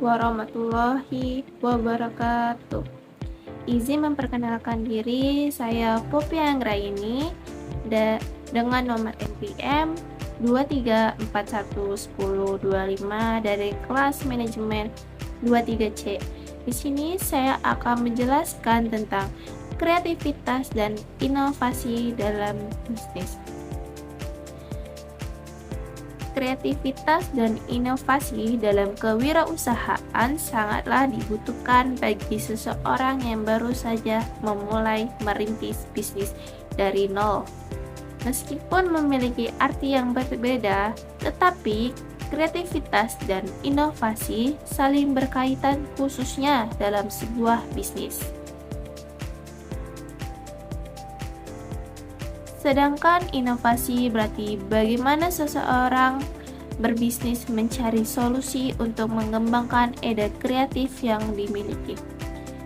warahmatullahi wabarakatuh. Izin memperkenalkan diri, saya Poppy Anggraini dengan nomor NPM 23411025 dari kelas manajemen 23C. Di sini saya akan menjelaskan tentang kreativitas dan inovasi dalam bisnis. Kreativitas dan inovasi dalam kewirausahaan sangatlah dibutuhkan bagi seseorang yang baru saja memulai merintis bisnis dari nol. Meskipun memiliki arti yang berbeda, tetapi kreativitas dan inovasi saling berkaitan khususnya dalam sebuah bisnis. Sedangkan inovasi berarti bagaimana seseorang berbisnis mencari solusi untuk mengembangkan ide kreatif yang dimiliki.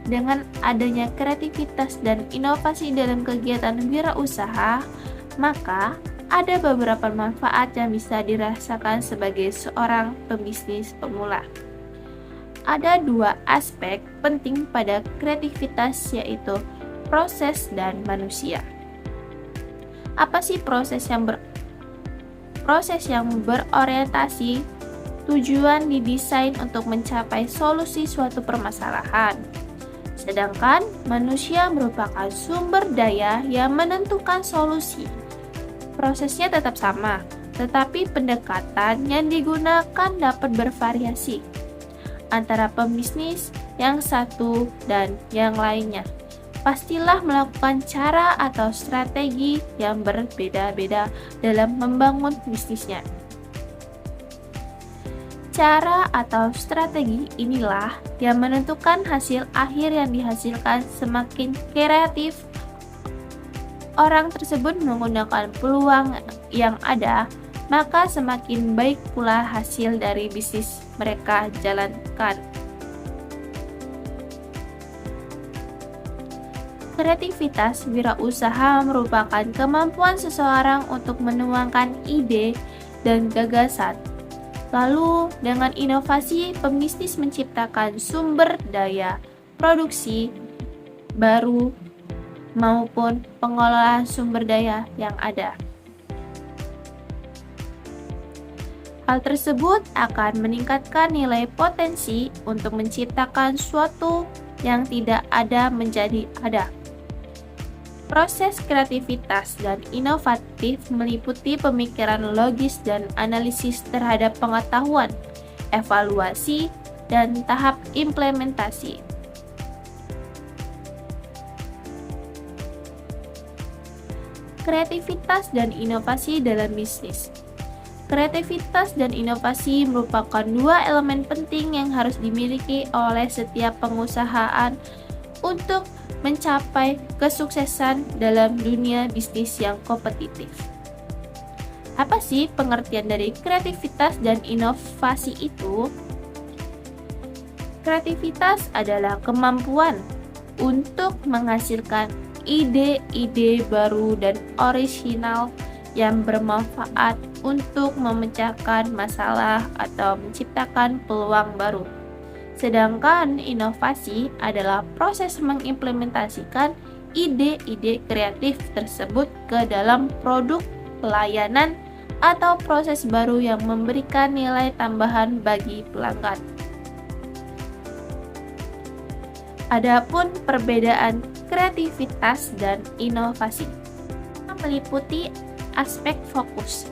Dengan adanya kreativitas dan inovasi dalam kegiatan wirausaha, maka ada beberapa manfaat yang bisa dirasakan sebagai seorang pebisnis pemula. Ada dua aspek penting pada kreativitas, yaitu proses dan manusia. Apa sih proses yang berorientasi tujuan didesain untuk mencapai solusi suatu permasalahan. Sedangkan manusia merupakan sumber daya yang menentukan solusi. Prosesnya tetap sama, tetapi pendekatan yang digunakan dapat bervariasi antara pembisnis yang satu dan yang lainnya. Pastilah melakukan cara atau strategi yang berbeda-beda dalam membangun bisnisnya. Cara atau strategi inilah yang menentukan hasil akhir yang dihasilkan. Semakin kreatif orang tersebut menggunakan peluang yang ada, maka semakin baik pula hasil dari bisnis mereka jalankan. Kreativitas wirausaha merupakan kemampuan seseorang untuk menuangkan ide dan gagasan. Lalu, dengan inovasi, pembisnis menciptakan sumber daya produksi baru maupun pengelolaan sumber daya yang ada. Hal tersebut akan meningkatkan nilai potensi untuk menciptakan suatu yang tidak ada menjadi ada. Proses kreativitas dan inovatif meliputi pemikiran logis dan analisis terhadap pengetahuan, evaluasi, dan tahap implementasi. Kreativitas dan inovasi dalam bisnis. Kreativitas dan inovasi merupakan dua elemen penting yang harus dimiliki oleh setiap pengusahaan untuk mencapai kesuksesan dalam dunia bisnis yang kompetitif. Apa sih pengertian dari kreativitas dan inovasi itu? Kreativitas adalah kemampuan untuk menghasilkan ide-ide baru dan orisinal yang bermanfaat untuk memecahkan masalah atau menciptakan peluang baru. Sedangkan inovasi adalah proses mengimplementasikan ide-ide kreatif tersebut ke dalam produk, pelayanan, atau proses baru yang memberikan nilai tambahan bagi pelanggan. Adapun perbedaan kreativitas dan inovasi meliputi aspek fokus.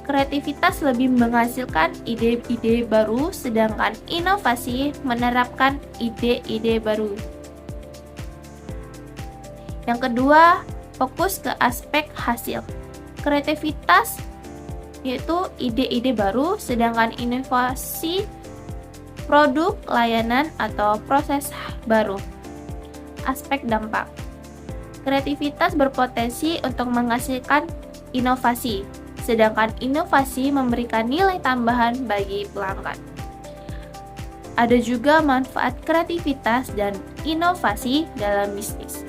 Kreativitas lebih menghasilkan ide-ide baru, sedangkan inovasi menerapkan ide-ide baru. Yang kedua, fokus ke aspek hasil. Kreativitas yaitu ide-ide baru, sedangkan inovasi produk, layanan, atau proses baru. Aspek dampak. Kreativitas berpotensi untuk menghasilkan inovasi, sedangkan inovasi memberikan nilai tambahan bagi pelanggan. Ada juga manfaat kreativitas dan inovasi dalam bisnis.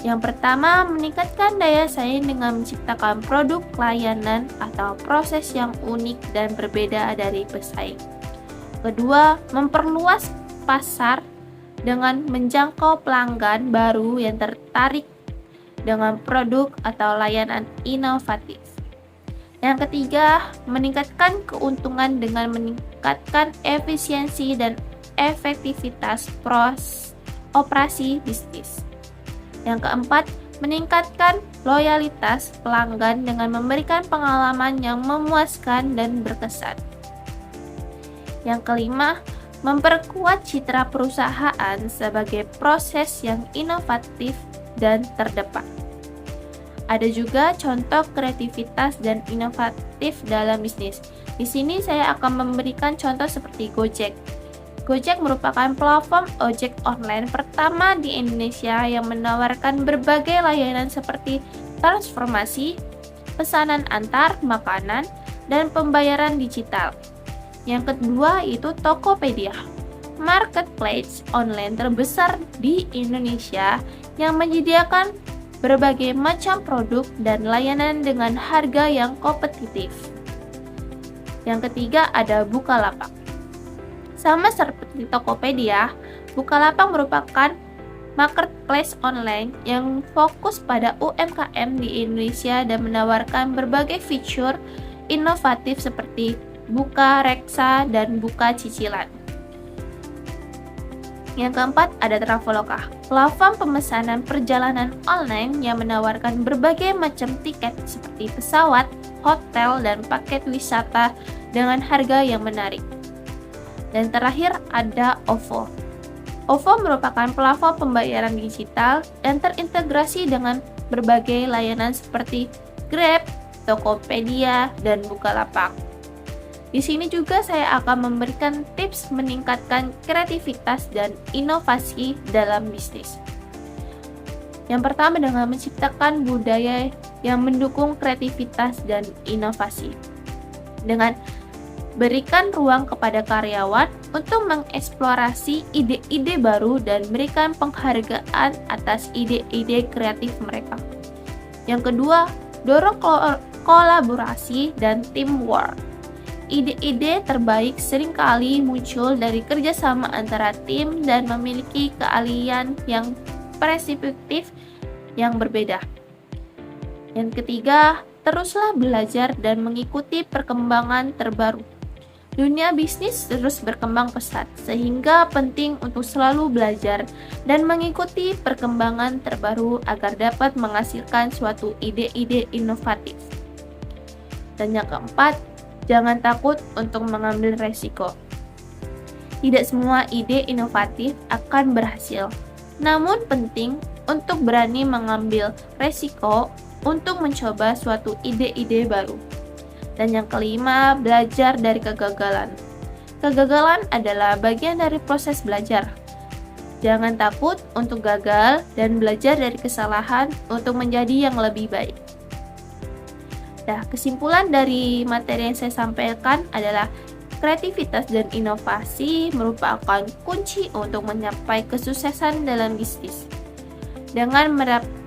Yang pertama, meningkatkan daya saing dengan menciptakan produk, layanan, atau proses yang unik dan berbeda dari pesaing. Kedua, memperluas pasar dengan menjangkau pelanggan baru yang tertarik dengan produk atau layanan inovatif. Yang ketiga, meningkatkan keuntungan dengan meningkatkan efisiensi dan efektivitas operasi bisnis. Yang keempat, meningkatkan loyalitas pelanggan dengan memberikan pengalaman yang memuaskan dan berkesan. Yang kelima, memperkuat citra perusahaan sebagai proses yang inovatif dan terdepan. Ada juga contoh kreativitas dan inovatif dalam bisnis. Di sini saya akan memberikan contoh seperti Gojek. Gojek merupakan platform ojek online pertama di Indonesia yang menawarkan berbagai layanan seperti transformasi, pesanan antar makanan, dan pembayaran digital. Yang kedua yaitu Tokopedia, marketplace online terbesar di Indonesia yang menyediakan berbagai macam produk dan layanan dengan harga yang kompetitif. Yang ketiga ada Bukalapak. Sama seperti Tokopedia, Bukalapak merupakan marketplace online yang fokus pada UMKM di Indonesia dan menawarkan berbagai fitur inovatif seperti buka reksa dan buka cicilan. Yang keempat ada Traveloka, platform pemesanan perjalanan online yang menawarkan berbagai macam tiket seperti pesawat, hotel, dan paket wisata dengan harga yang menarik. Dan terakhir ada OVO. OVO merupakan platform pembayaran digital yang terintegrasi dengan berbagai layanan seperti Grab, Tokopedia, dan Bukalapak. Di sini juga saya akan memberikan tips meningkatkan kreativitas dan inovasi dalam bisnis. Yang pertama dengan menciptakan budaya yang mendukung kreativitas dan inovasi. Dengan berikan ruang kepada karyawan untuk mengeksplorasi ide-ide baru dan berikan penghargaan atas ide-ide kreatif mereka. Yang kedua, dorong kolaborasi dan teamwork. Ide-ide terbaik seringkali muncul dari kerjasama antara tim dan memiliki keahlian yang perspektif yang berbeda. Yang ketiga, teruslah belajar dan mengikuti perkembangan terbaru. Dunia bisnis terus berkembang pesat, sehingga penting untuk selalu belajar dan mengikuti perkembangan terbaru agar dapat menghasilkan suatu ide-ide inovatif. Dan yang keempat, jangan takut untuk mengambil resiko. Tidak semua ide inovatif akan berhasil, namun penting untuk berani mengambil resiko untuk mencoba suatu ide-ide baru. Dan yang kelima, belajar dari kegagalan. Kegagalan adalah bagian dari proses belajar. Jangan takut untuk gagal dan belajar dari kesalahan untuk menjadi yang lebih baik. Nah, kesimpulan dari materi yang saya sampaikan adalah kreativitas dan inovasi merupakan kunci untuk mencapai kesuksesan dalam bisnis. Dengan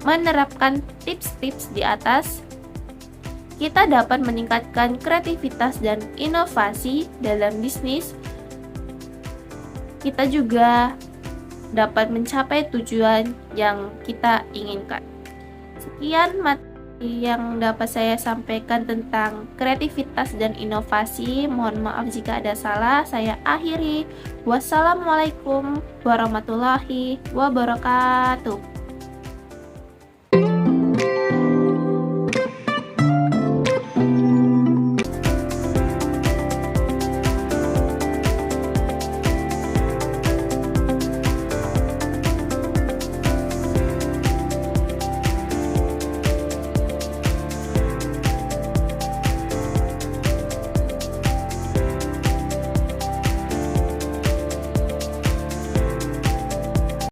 menerapkan tips-tips di atas, kita dapat meningkatkan kreativitas dan inovasi dalam bisnis. Kita juga dapat mencapai tujuan yang kita inginkan. Sekian materi yang dapat saya sampaikan tentang kreativitas dan inovasi. Mohon maaf jika ada salah. Saya akhiri. Wassalamualaikum warahmatullahi wabarakatuh.